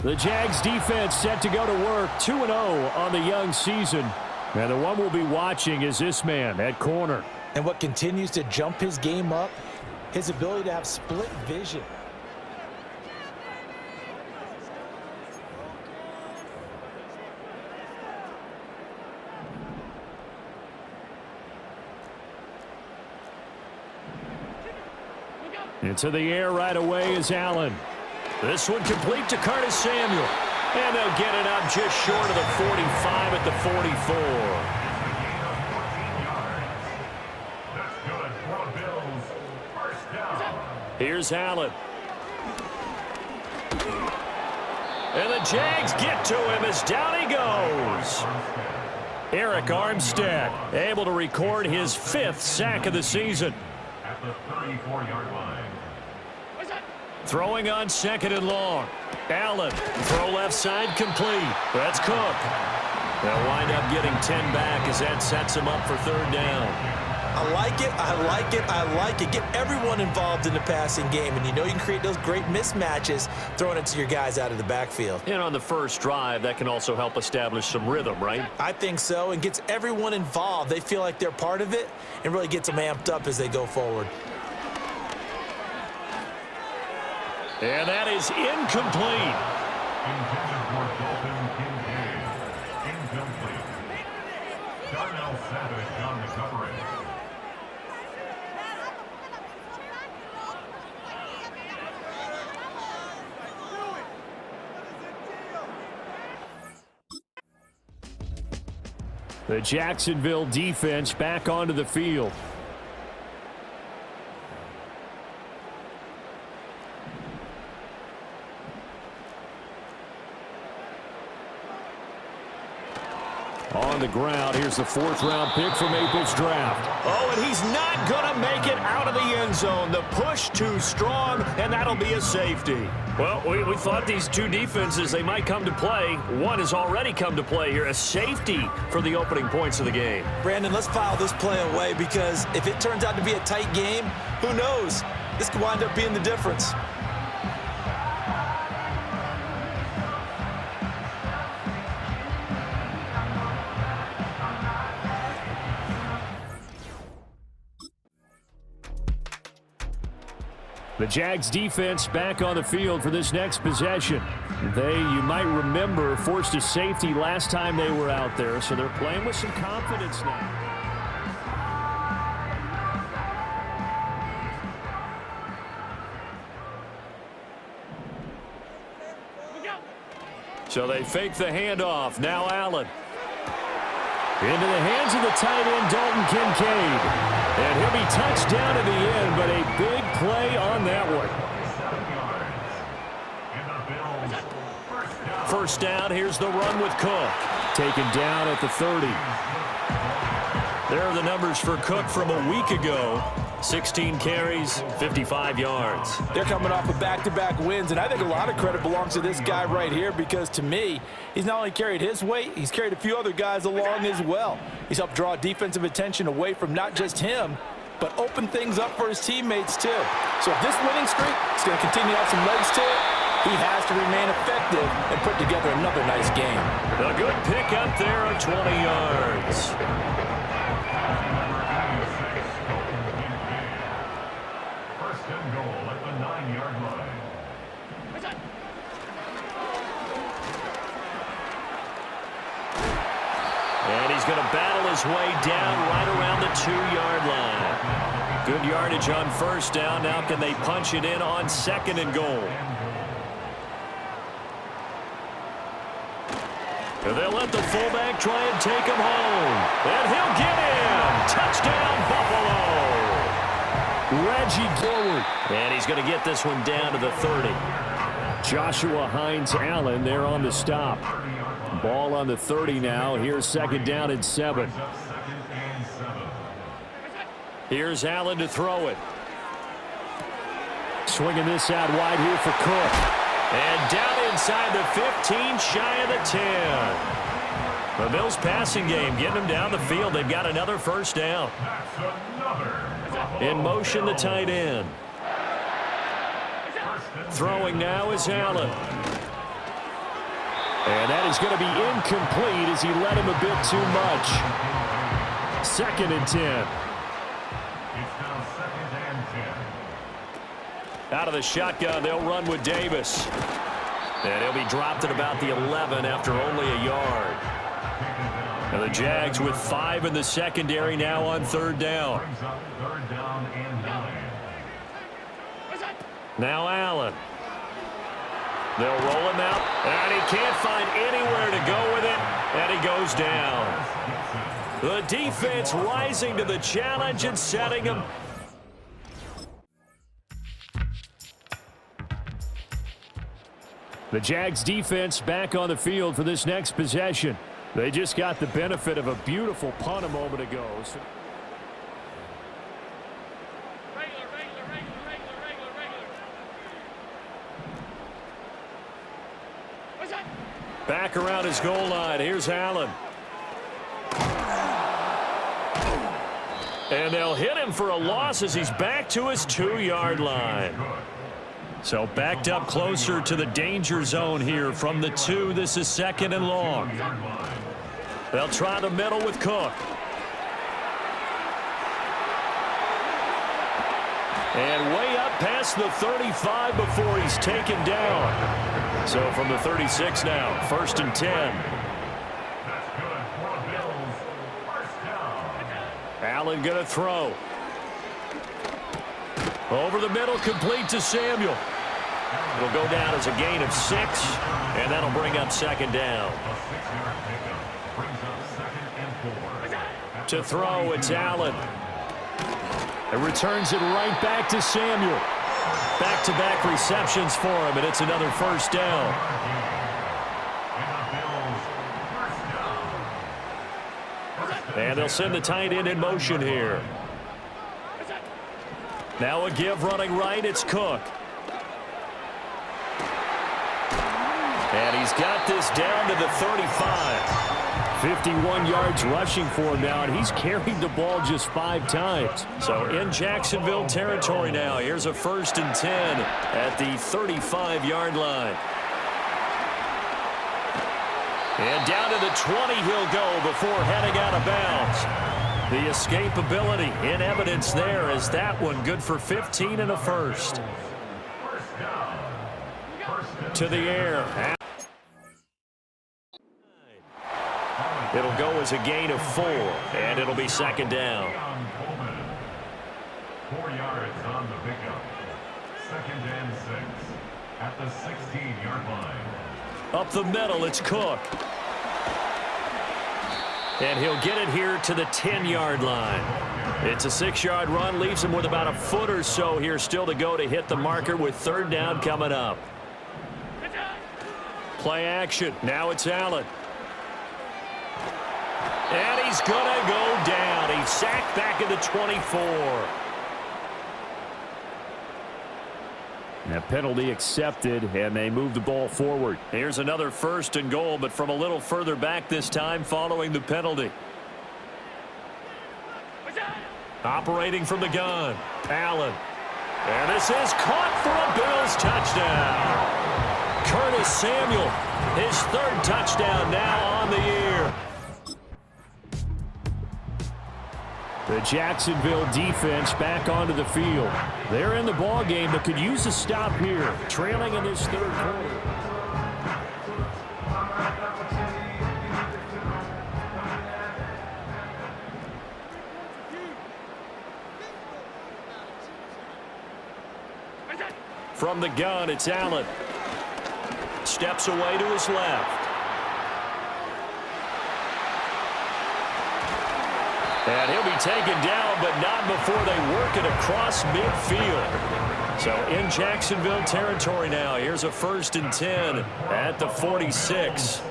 The Jags defense set to go to work, 2-0 on the young season. And the one we'll be watching is this man at corner. And what continues to jump his game up, his ability to have split vision. Into the air right away is Allen. This one complete to Curtis Samuel. And they'll get it up just short of the 45 at the 44. Here's Allen. And the Jags get to him as down he goes. Eric Armstead able to record his 5th sack of the season. At the 34-yard line. Throwing on 2nd and long. Allen, throw left side complete. That's Cook. They'll wind up getting 10 back as that sets him up for 3rd down. I like it, I like it, I like it. Get everyone involved in the passing game, and you know you can create those great mismatches throwing it to your guys out of the backfield. And on the first drive, that can also help establish some rhythm, right? I think so, and gets everyone involved. They feel like they're part of it and really gets them amped up as they go forward. And that is incomplete. Intended for Dalton Kincaid. Incomplete. Darnell Savage on the coverage. The Jacksonville defense back onto the field. On the ground, here's the 4th-round pick from April's draft. Oh, and he's not going to make it out of the end zone. The push too strong, and that'll be a safety. Well, we thought these two defenses, they might come to play. One has already come to play here, a safety for the opening points of the game. Brandon, let's file this play away because if it turns out to be a tight game, who knows? This could wind up being the difference. The Jags defense back on the field for this next possession. They, you might remember, forced a safety last time they were out there, so they're playing with some confidence now. So they fake the handoff. Now Allen. Into the hands of the tight end, Dalton Kincaid. And he'll be touched down at the end, but a big play on that one. 7 yards. First down, here's the run with Cook. Taken down at the 30. There are the numbers for Cook from a week ago. 16 carries, 55 yards. They're coming off of back-to-back wins, and I think a lot of credit belongs to this guy right here because, to me, he's not only carried his weight, he's carried a few other guys along as well. He's helped draw defensive attention away from not just him, but open things up for his teammates, too. So if this winning streak is going to continue to have some legs to it, he has to remain effective and put together another nice game. A good pickup there of 20 yards. Goal at the 9-yard line. And he's going to battle his way down right around the 2-yard line. Good yardage on first down. Now can they punch it in on 2nd and goal? And they'll let the fullback try and take him home. And he'll get in. Touchdown, Buffalo. Reggie forward. And he's going to get this one down to the 30. Joshua Hines-Allen there on the stop. Ball on the 30 now. Here's 2nd down and 7. Here's Allen to throw it. Swinging this out wide here for Cook. And down inside the 15, shy of the 10. The Bills passing game getting them down the field. They've got another first down. In motion, the tight end. Throwing now is Allen. And that is going to be incomplete as he led him a bit too much. 2nd and 10. It's now 2nd and 10. Out of the shotgun, they'll run with Davis. And he'll be dropped at about the 11 after only a yard. And the Jags with 5 in the secondary now on 3rd down. Brings up 3rd down and 9. Now Allen. They'll roll him out, and he can't find anywhere to go with it, and he goes down. The defense rising to the challenge and setting him. The Jags defense back on the field for this next possession. They just got the benefit of a beautiful punt a moment ago. Back around his goal line. Here's Allen. And they'll hit him for a loss as he's back to his 2-yard line. So backed up closer to the danger zone here from the 2. This is 2nd and long. They'll try the middle with Cook. And way up past the 35 before he's taken down. So from the 36 now, 1st and 10. That's good for the Bills. 1st down. Allen going to throw. Over the middle, complete to Samuel. It'll go down as a gain of 6, and that'll bring up 2nd down. A 6-yard pickup brings up 2nd and 4. To throw, it's Allen. It returns it right back to Samuel. Back-to-back receptions for him, and it's another 1st down. And they'll send the tight end in motion here. Now a give running right, it's Cook. And he's got this down to the 35. 51 yards rushing for him now, and he's carried the ball just 5 times. So in Jacksonville territory now. Here's a 1st and 10 at the 35-yard line. And down to the 20 he'll go before heading out of bounds. The escapability in evidence there as that one good for 15 and a 1st. To the air. It'll go as a gain of 4, and it'll be 2nd down. 4 yards on the pickup. 2nd and 6 at the 16-yard line. Up the middle, it's Cook. And he'll get it here to the 10-yard line. It's a 6-yard run, leaves him with about a foot or so here still to go to hit the marker with 3rd down coming up. Play action. Now it's Allen. And he's going to go down. He's sacked back at the 24. That penalty accepted, and they move the ball forward. Here's another 1st and goal, but from a little further back this time following the penalty. Operating from the gun, Allen. And this is caught for a Bills touchdown. Curtis Samuel, his 3rd touchdown now on the year. The Jacksonville defense back onto the field. They're in the ball game, but could use a stop here, trailing in this 3rd quarter. From the gun, it's Allen. Steps away to his left. And he'll be taken down, but not before they work it across midfield. So in Jacksonville territory now. Here's a 1st and 10 at the 46.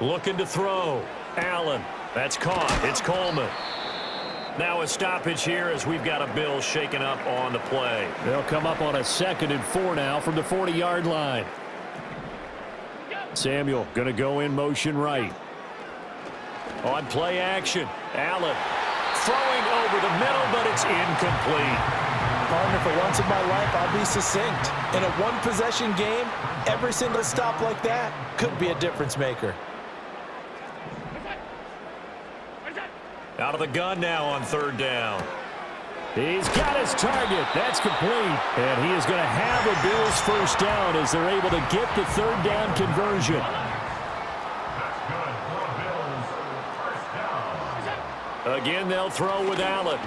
Looking to throw. Allen. That's caught. It's Coleman. Now a stoppage here as we've got a Bill shaken up on the play. They'll come up on a 2nd and 4 now from the 40-yard line. Samuel going to go in motion right. On play action, Allen throwing over the middle, but it's incomplete. Partner, for once in my life, I'll be succinct. In a one-possession game, every single stop like that could be a difference maker. Out of the gun now on third down. He's got his target. That's complete. And he is going to have a Bills first down as they're able to get the third down conversion. Again, they'll throw with Allen.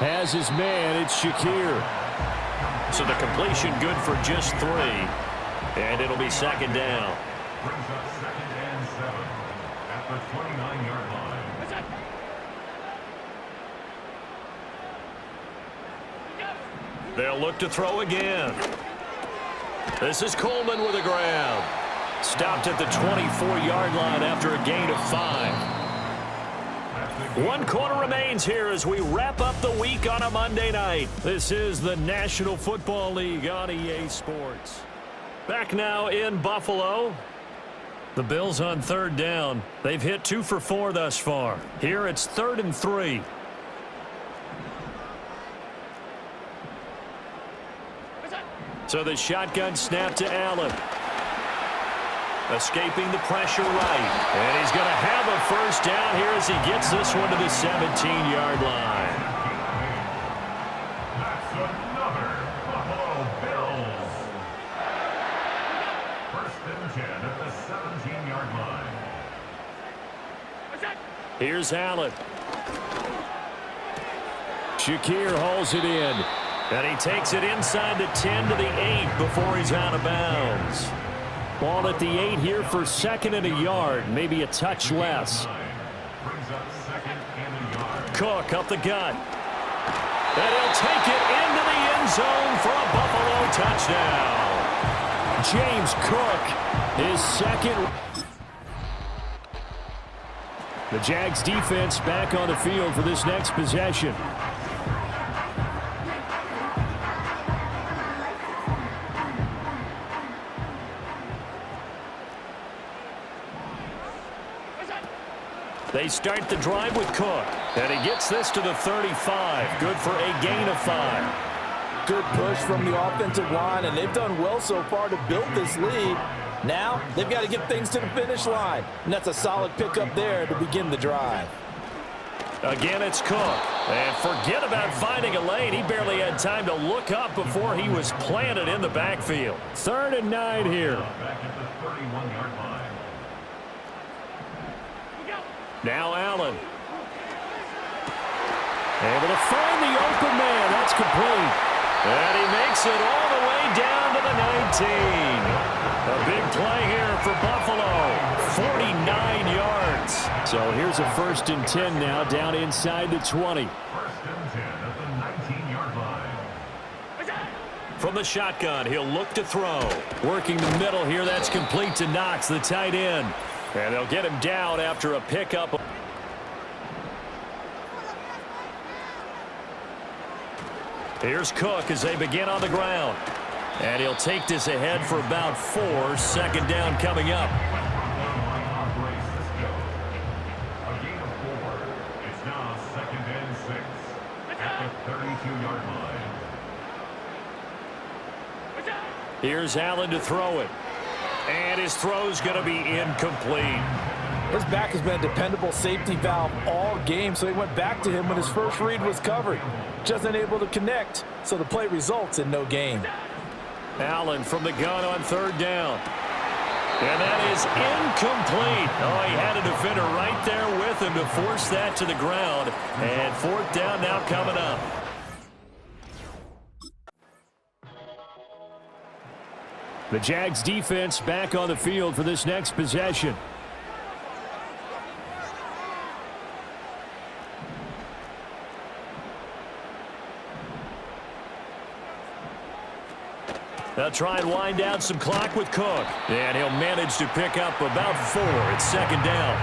Has his man, it's Shakir. So the completion good for just 3. And it'll be second down. Brings up 2nd and 7 at the 29-yard line. They'll look to throw again. This is Coleman with a grab. Stopped at the 24-yard line after a gain of 5. 1 quarter remains here as we wrap up the week on a Monday night. This is the National Football League on EA Sports. Back now in Buffalo. The Bills on third down. They've hit 2 for 4 thus far. Here it's 3rd and 3. So the shotgun snap to Allen. Escaping the pressure right. And he's going to have a first down here as he gets this one to the 17-yard line. That's another Buffalo Bills. 1st and 10 at the 17-yard line. Here's Allen. Shakir hauls it in. And he takes it inside the 10 to the 8 before he's out of bounds. Ball at the 8 here for 2nd and a yard, maybe a touch less. Brings up 2nd and a yard. Cook up the gut. And he'll take it into the end zone for a Buffalo touchdown. James Cook, his 2nd. The Jags defense back on the field for this next possession. They start the drive with Cook. And he gets this to the 35. Good for a gain of 5. Good push from the offensive line, and they've done well so far to build this lead. Now, they've got to get things to the finish line, and that's a solid pickup there to begin the drive. Again, it's Cook. And forget about finding a lane. He barely had time to look up before he was planted in the backfield. 3rd and 9 here. Back at the 31-yard line. Now Allen. Able to find the open man. That's complete. And he makes it all the way down to the 19. A big play here for Buffalo. 49 yards. So here's a 1st and 10 now down inside the 20. 1st and 10 at the 19-yard line. From the shotgun, he'll look to throw. Working the middle here. That's complete to Knox, the tight end. And they'll get him down after a pickup. Here's Cook as they begin on the ground. And he'll take this ahead for about 4. 2nd down coming up. A gain of 4. It's now 2nd and 6 at the 32-yard line. Here's Allen to throw it. And his throw's going to be incomplete. His back has been a dependable safety valve all game, so he went back to him when his first read was covered. Just unable to connect, so the play results in no gain. Allen from the gun on 3rd down. And that is incomplete. Oh, he had a defender right there with him to force that to the ground. And 4th down now coming up. The Jags defense back on the field for this next possession. They'll try and wind down some clock with Cook. And he'll manage to pick up about 4. It's 2nd down.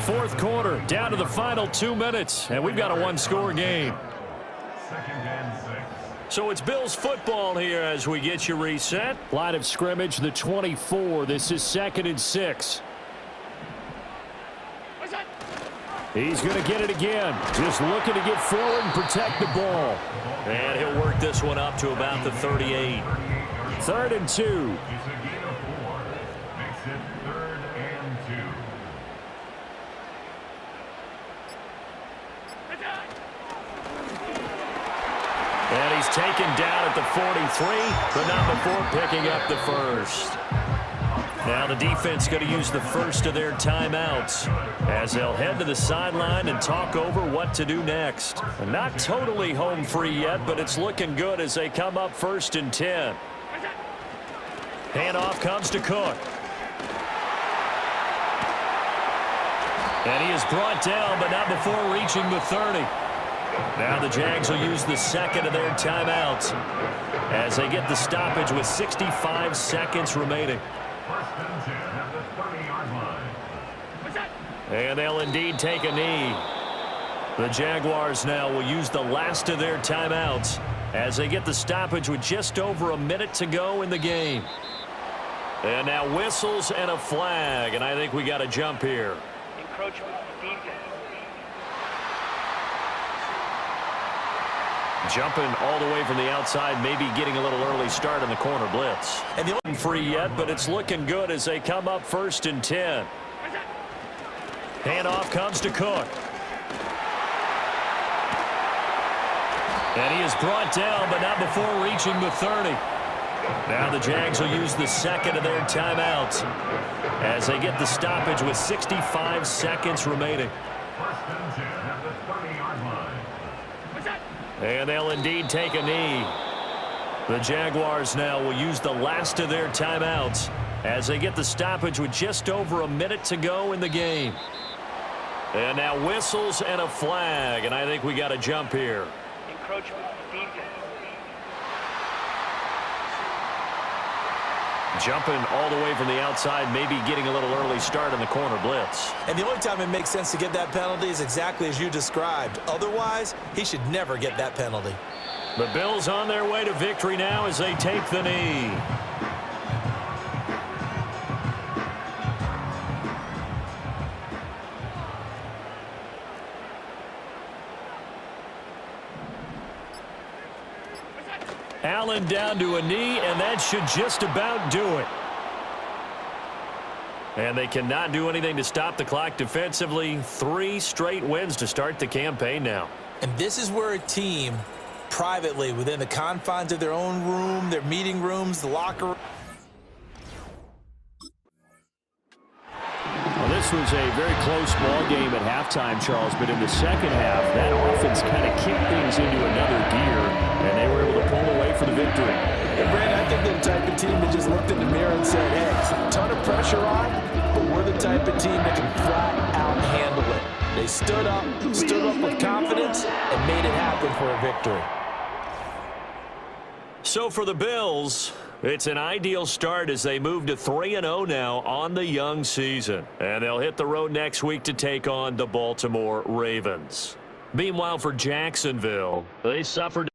4th quarter, down to the final 2 minutes. And we've got a 1-score game. 2nd and 6. So it's Bills football here as we get you reset. Line of scrimmage, the 24. This is 2nd and 6. He's going to get it again. Just looking to get forward and protect the ball. And he'll work this one up to about the 38. 3rd and 2. It's a gain of 4. Makes it 3rd and 2. And he's taken down at the 43, but not before picking up the first. Now the defense going to use the first of their timeouts as they'll head to the sideline and talk over what to do next. Not totally home free yet, but it's looking good as they come up 1st and 10. Handoff comes to Cook. And he is brought down, but not before reaching the 30. Now the Jags will use the second of their timeouts as they get the stoppage with 65 seconds remaining. 1st and 10 at the 30-yard line. And they'll indeed take a knee. The Jaguars now will use the last of their timeouts as they get the stoppage with just over a minute to go in the game. And now whistles and a flag, and I think we got to jump here. Encroachment defense. Jumping all the way from the outside, maybe getting a little early start in the corner blitz. And the isn't free yet, but it's looking good as they come up 1st and 10. Handoff comes to Cook. And he is brought down, but not before reaching the 30. Now the Jags will use the second of their timeouts as they get the stoppage with 65 seconds remaining. 1st and 10 at the 30-yard line. And they'll indeed take a knee. The Jaguars now will use the last of their timeouts as they get the stoppage with just over a minute to go in the game. And now whistles and a flag, and I think we got to jump here. Encroachment defense. Jumping all the way from the outside, maybe getting a little early start in the corner blitz. And the only time it makes sense to get that penalty is exactly as you described. Otherwise, he should never get that penalty. The Bills on their way to victory now as they take the knee. Allen down to a knee, and that should just about do it. And they cannot do anything to stop the clock defensively. 3 straight wins to start the campaign now. And this is where a team, privately, within the confines of their own room, their meeting rooms, the locker room. Well, this was a very close ball game at halftime, Charles, but in the second half, that offense kind of kicked things into another gear, and they were able to pull away for the victory. And Brandon, I think they're the type of team that just looked in the mirror and said, hey, a ton of pressure on, but we're the type of team that can flat out handle it. They stood up with confidence, and made it happen for a victory. So for the Bills, it's an ideal start as they move to 3-0 now on the young season. And they'll hit the road next week to take on the Baltimore Ravens. Meanwhile, for Jacksonville, they suffered